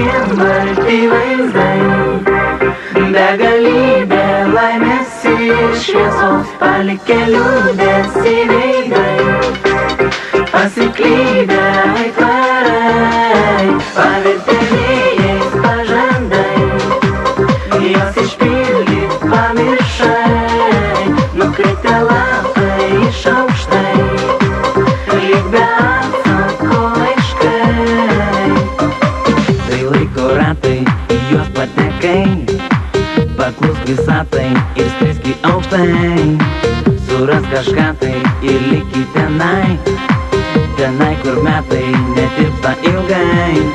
vien balti vaizdai. Begalybė laimės ir šviesos palikę liūdesį veidai. Pasiklydę aitvarai, pavirtę vėjais pažandai. Jos išpildyt pamiršai, nukritę lapai iš aukštai. Lyg be atsako laiškai. Tai laiko ratai, į juos patekai. Paklus visatai ir skriski aukštai. Suras kažką tai ir liki tenai. Tenai, kur metai netirpsta ilgai.